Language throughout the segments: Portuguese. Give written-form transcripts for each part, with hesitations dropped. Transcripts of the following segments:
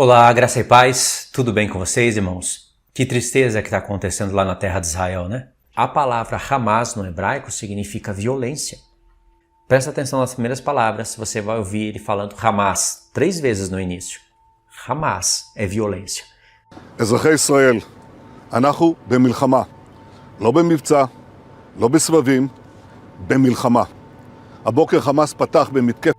Olá, graça e paz, tudo bem com vocês, irmãos? Que tristeza que está acontecendo lá na terra de Israel, né? A palavra Hamas no hebraico significa violência. Presta atenção nas primeiras palavras, você vai ouvir ele falando Hamas 3 vezes no início. Hamas é violência. אזרחי ישראל, אנחנו במלחמה, לא במבצע, לא בסבבים, במלחמה. הבוקר חמאס פתח במתקפת.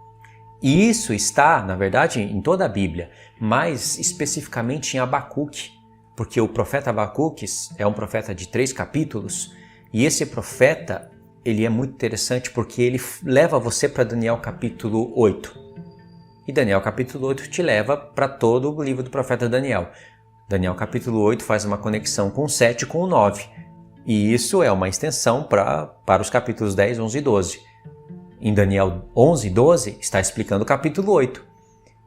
E isso está, na verdade, em toda a Bíblia, mais especificamente em Abacuque, porque o profeta Abacuque é um profeta de 3 capítulos, e esse profeta, ele é muito interessante porque ele leva você para Daniel capítulo 8. E Daniel capítulo 8 te leva para todo o livro do profeta Daniel. Daniel capítulo 8 faz uma conexão com o 7 e com o 9, e isso é uma extensão para os capítulos 10, 11 e 12. Em Daniel 11 e 12 está explicando o capítulo 8.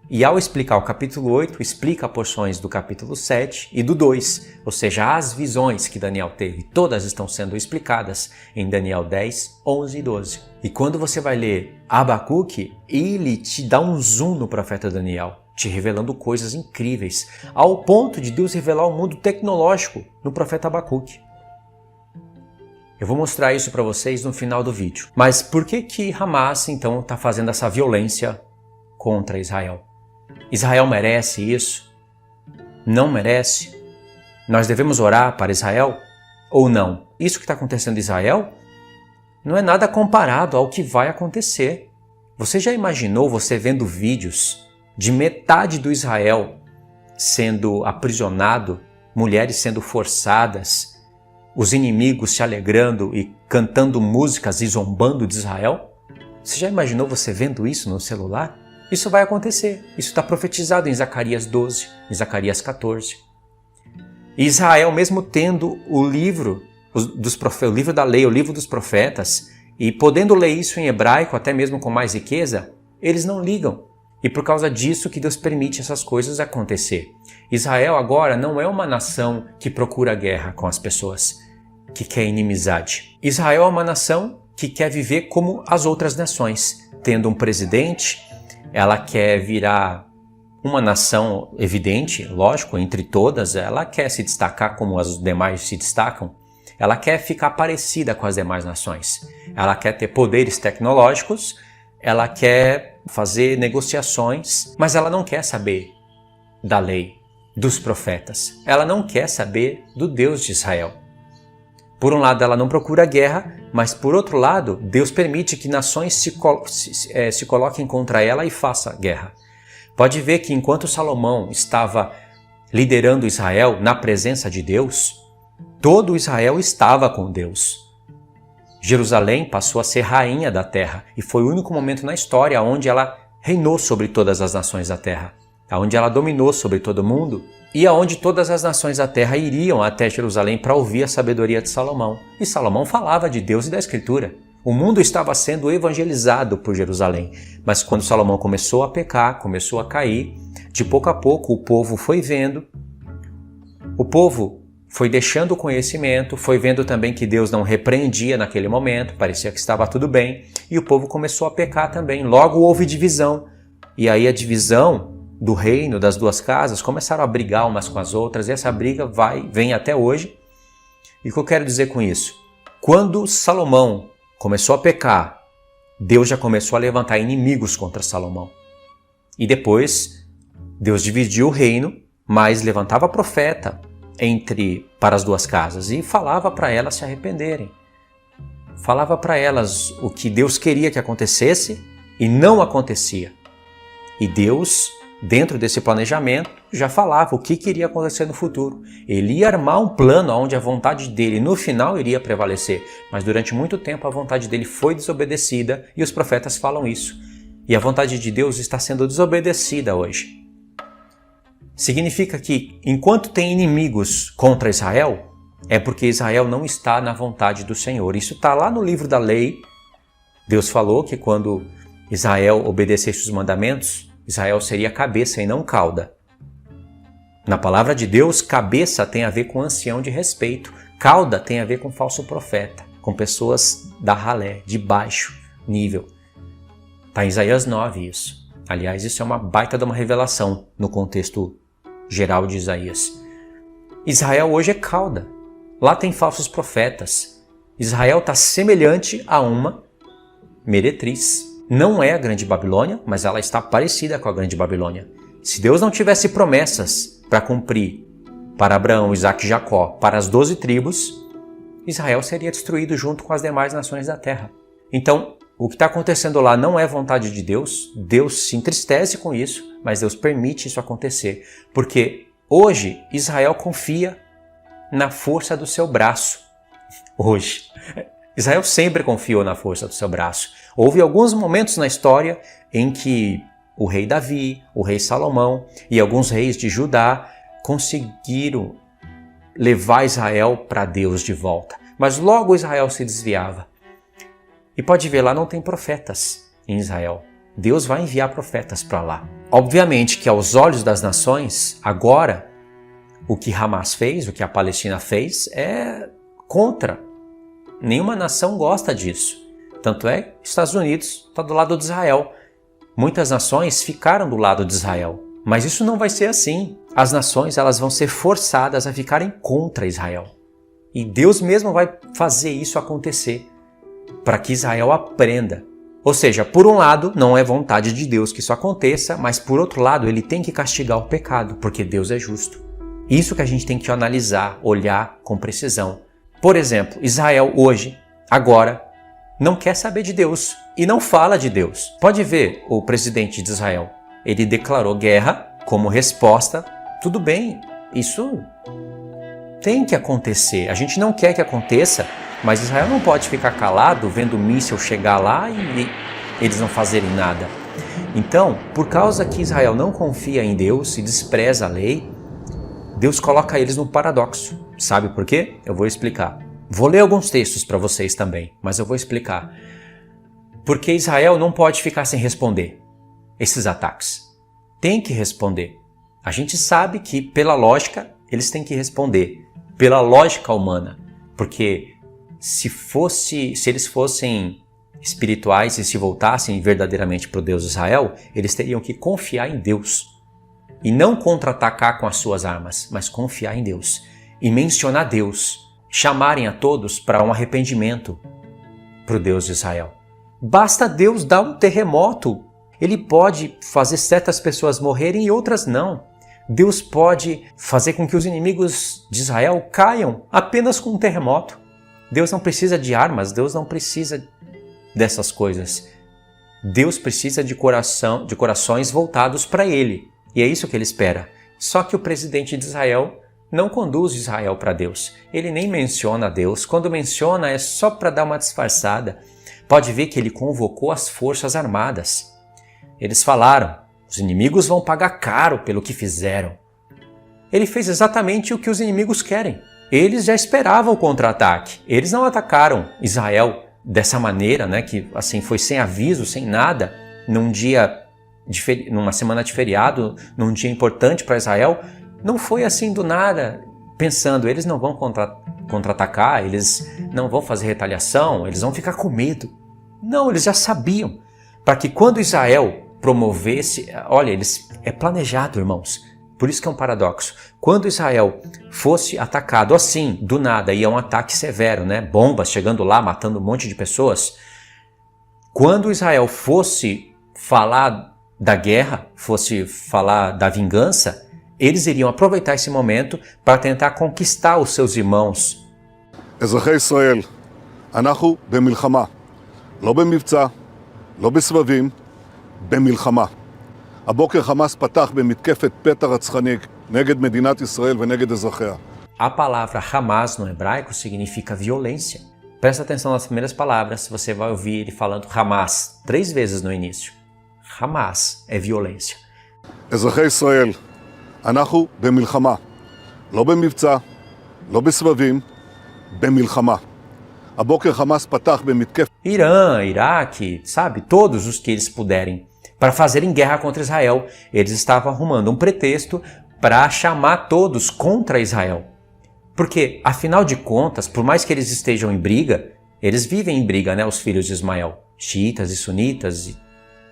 E ao explicar o capítulo 8, explica porções do capítulo 7 e do 2, ou seja, as visões que Daniel teve, todas estão sendo explicadas em Daniel 10, 11 e 12. E quando você vai ler Abacuque, ele te dá um zoom no profeta Daniel, te revelando coisas incríveis, ao ponto de Deus revelar o mundo tecnológico no profeta Abacuque. Eu vou mostrar isso para vocês no final do vídeo. Mas por que Hamas, então, está fazendo essa violência contra Israel? Israel merece isso? Não merece? Nós devemos orar para Israel ou não? Isso que está acontecendo em Israel não é nada comparado ao que vai acontecer. Você já imaginou você vendo vídeos de metade do Israel sendo aprisionado, mulheres sendo forçadas, os inimigos se alegrando e cantando músicas e zombando de Israel? Você já imaginou você vendo isso no celular? Isso vai acontecer. Isso está profetizado em Zacarias 12, em Zacarias 14. E Israel, mesmo tendo o livro o livro da lei, o livro dos profetas, e podendo ler isso em hebraico, até mesmo com mais riqueza, eles não ligam. E por causa disso que Deus permite essas coisas acontecer. Israel agora não é uma nação que procura guerra com as pessoas, que quer inimizade. Israel é uma nação que quer viver como as outras nações, tendo um presidente. Ela quer virar uma nação evidente, lógico, entre todas. Ela quer se destacar como as demais se destacam. Ela quer ficar parecida com as demais nações. Ela quer ter poderes tecnológicos. Ela quer fazer negociações, mas ela não quer saber da lei, dos profetas. Ela não quer saber do Deus de Israel. Por um lado, ela não procura guerra, mas por outro lado, Deus permite que nações se coloquem contra ela e façam guerra. Pode ver que enquanto Salomão estava liderando Israel na presença de Deus, todo Israel estava com Deus. Jerusalém passou a ser rainha da terra e foi o único momento na história onde ela reinou sobre todas as nações da terra, onde ela dominou sobre todo mundo e aonde todas as nações da terra iriam até Jerusalém para ouvir a sabedoria de Salomão. E Salomão falava de Deus e da Escritura. O mundo estava sendo evangelizado por Jerusalém, mas quando Salomão começou a pecar, começou a cair, de pouco a pouco o povo foi vendo, o povo foi deixando o conhecimento, foi vendo também que Deus não repreendia naquele momento, parecia que estava tudo bem, e o povo começou a pecar também. Logo houve divisão, e aí a divisão do reino, das duas casas, começaram a brigar umas com as outras, e essa briga vem até hoje. E o que eu quero dizer com isso? Quando Salomão começou a pecar, Deus já começou a levantar inimigos contra Salomão. E depois, Deus dividiu o reino, mas levantava profeta para as duas casas e falava para elas se arrependerem. Falava para elas o que Deus queria que acontecesse e não acontecia. E Deus, dentro desse planejamento, já falava o que iria acontecer no futuro. Ele ia armar um plano onde a vontade dele no final iria prevalecer, mas durante muito tempo a vontade dele foi desobedecida e os profetas falam isso. E a vontade de Deus está sendo desobedecida hoje. Significa que, enquanto tem inimigos contra Israel, é porque Israel não está na vontade do Senhor. Isso está lá no livro da lei. Deus falou que quando Israel obedecesse os mandamentos, Israel seria cabeça e não cauda. Na palavra de Deus, cabeça tem a ver com ancião de respeito. Cauda tem a ver com falso profeta, com pessoas da ralé, de baixo nível. Está em Isaías 9 isso. Aliás, isso é uma baita de uma revelação no contexto geral de Isaías. Israel hoje é cauda. Lá tem falsos profetas. Israel está semelhante a uma meretriz. Não é a Grande Babilônia, mas ela está parecida com a Grande Babilônia. Se Deus não tivesse promessas para cumprir para Abraão, Isaque e Jacó, para as 12 tribos, Israel seria destruído junto com as demais nações da terra. Então, o que está acontecendo lá não é vontade de Deus. Deus se entristece com isso, mas Deus permite isso acontecer. Porque hoje Israel confia na força do seu braço. Hoje. Israel sempre confiou na força do seu braço. Houve alguns momentos na história em que o rei Davi, o rei Salomão e alguns reis de Judá conseguiram levar Israel para Deus de volta. Mas logo Israel se desviava. E pode ver, lá não tem profetas em Israel. Deus vai enviar profetas para lá. Obviamente que aos olhos das nações, agora, o que Hamas fez, o que a Palestina fez, é contra. Nenhuma nação gosta disso. Tanto é que os Estados Unidos está do lado de Israel. Muitas nações ficaram do lado de Israel. Mas isso não vai ser assim. As nações elas vão ser forçadas a ficarem contra Israel. E Deus mesmo vai fazer isso acontecer, para que Israel aprenda. Ou seja, por um lado, não é vontade de Deus que isso aconteça, mas por outro lado, ele tem que castigar o pecado, porque Deus é justo. Isso que a gente tem que analisar, olhar com precisão. Por exemplo, Israel hoje, agora, não quer saber de Deus e não fala de Deus. Pode ver o presidente de Israel. Ele declarou guerra como resposta. Tudo bem, isso tem que acontecer. A gente não quer que aconteça, mas Israel não pode ficar calado vendo o míssil chegar lá e eles não fazerem nada. Então, por causa que Israel não confia em Deus e despreza a lei, Deus coloca eles no paradoxo. Sabe por quê? Eu vou explicar. Vou ler alguns textos para vocês também, mas eu vou explicar. Porque Israel não pode ficar sem responder esses ataques. Tem que responder. A gente sabe que, pela lógica, eles têm que responder. Pela lógica humana. Porque se eles fossem espirituais e se voltassem verdadeiramente para o Deus de Israel, eles teriam que confiar em Deus. E não contra-atacar com as suas armas, mas confiar em Deus. E mencionar Deus. Chamarem a todos para um arrependimento para o Deus de Israel. Basta Deus dar um terremoto. Ele pode fazer certas pessoas morrerem e outras não. Deus pode fazer com que os inimigos de Israel caiam apenas com um terremoto. Deus não precisa de armas, Deus não precisa dessas coisas. Deus precisa de corações voltados para Ele. E é isso que Ele espera. Só que o presidente de Israel não conduz Israel para Deus. Ele nem menciona Deus. Quando menciona é só para dar uma disfarçada. Pode ver que ele convocou as forças armadas. Eles falaram, os inimigos vão pagar caro pelo que fizeram. Ele fez exatamente o que os inimigos querem. Eles já esperavam o contra-ataque. Eles não atacaram Israel dessa maneira, né, que assim foi sem aviso, sem nada, numa semana de feriado, num dia importante para Israel. Não foi assim do nada, pensando, eles não vão contra-atacar, eles não vão fazer retaliação, eles vão ficar com medo. Não, eles já sabiam. Para que quando Israel promovesse, olha, é planejado, irmãos. Por isso que é um paradoxo. Quando Israel fosse atacado assim, do nada, e é um ataque severo, né? Bombas chegando lá, matando um monte de pessoas. Quando Israel fosse falar da guerra, fosse falar da vingança, eles iriam aproveitar esse momento para tentar conquistar os seus irmãos. אזרחי ישראל, אנחנו במלחמה. לא במבצע, לא בסבבים, במלחמה. הבוקר חמאס פתח במתקפת פתע רצחני נגד מדינת ישראל ונגד אזרחיה. A palavra Hamas no hebraico significa violência. Presta atenção nas primeiras palavras, você vai ouvir ele falando Hamas 3 vezes no início. Hamas é violência. אזרחי ישראל, אנחנו במלחמה. לא במבצע, לא בסבבים, במלחמה. הבוקר חמאס פתח במתקפת... Irã, Iraque, sabe, todos os que eles puderem, para fazerem guerra contra Israel. Eles estavam arrumando um pretexto para chamar todos contra Israel. Porque, afinal de contas, por mais que eles estejam em briga, eles vivem em briga, né, os filhos de Ismael, xiitas e sunitas,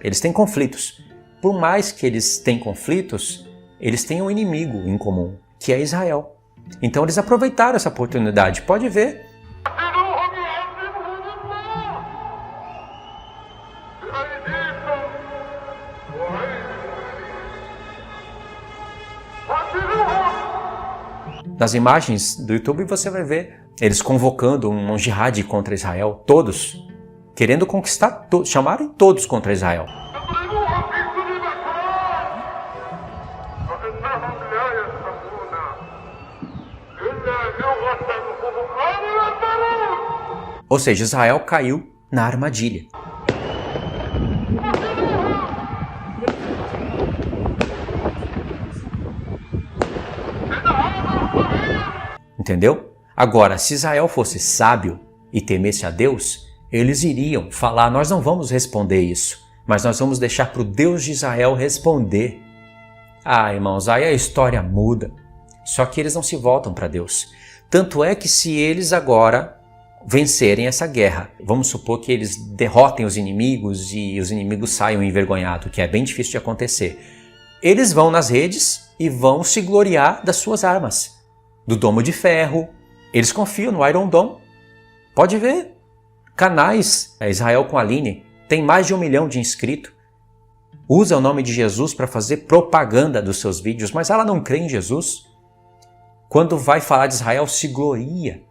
eles têm conflitos. Por mais que eles tenham conflitos, eles têm um inimigo em comum, que é Israel. Então eles aproveitaram essa oportunidade. Pode ver. Nas imagens do YouTube você vai ver eles convocando um jihad contra Israel, todos, querendo conquistar, chamarem todos contra Israel. Ou seja, Israel caiu na armadilha. Entendeu? Agora, se Israel fosse sábio e temesse a Deus, eles iriam falar: nós não vamos responder isso, mas nós vamos deixar para o Deus de Israel responder. Ah, irmãos, aí a história muda. Só que eles não se voltam para Deus. Tanto é que se eles agora vencerem essa guerra, vamos supor que eles derrotem os inimigos e os inimigos saiam envergonhados, que é bem difícil de acontecer. Eles vão nas redes e vão se gloriar das suas armas, do domo de ferro. Eles confiam no Iron Dome. Pode ver. Canais, Israel com a Aline, tem mais de 1 milhão de inscritos. Usa o nome de Jesus para fazer propaganda dos seus vídeos, mas ela não crê em Jesus. Quando vai falar de Israel, se gloria.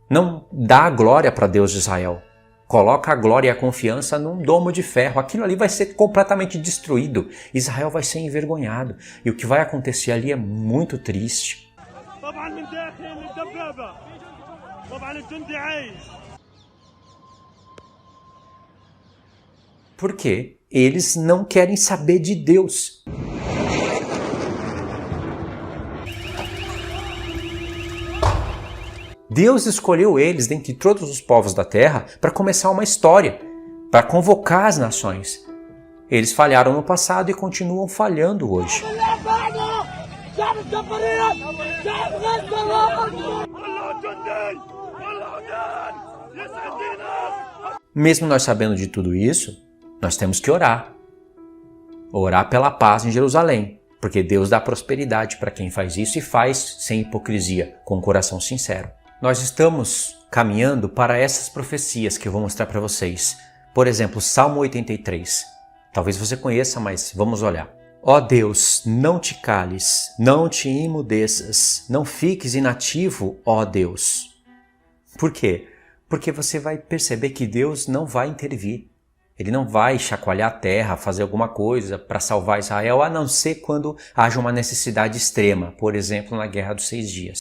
Não dá a glória para Deus de Israel. Coloca a glória e a confiança num domo de ferro. Aquilo ali vai ser completamente destruído. Israel vai ser envergonhado. E o que vai acontecer ali é muito triste. Porque eles não querem saber de Deus. Deus escolheu eles dentre todos os povos da terra para começar uma história, para convocar as nações. Eles falharam no passado e continuam falhando hoje. Mesmo nós sabendo de tudo isso, nós temos que orar. Orar pela paz em Jerusalém, porque Deus dá prosperidade para quem faz isso e faz sem hipocrisia, com o coração sincero. Nós estamos caminhando para essas profecias que eu vou mostrar para vocês. Por exemplo, Salmo 83. Talvez você conheça, mas vamos olhar. Ó Deus, não te cales, não te imudeças, não fiques inativo, ó Deus. Por quê? Porque você vai perceber que Deus não vai intervir. Ele não vai chacoalhar a terra, fazer alguma coisa para salvar Israel, a não ser quando haja uma necessidade extrema, por exemplo, na Guerra dos 6 Dias.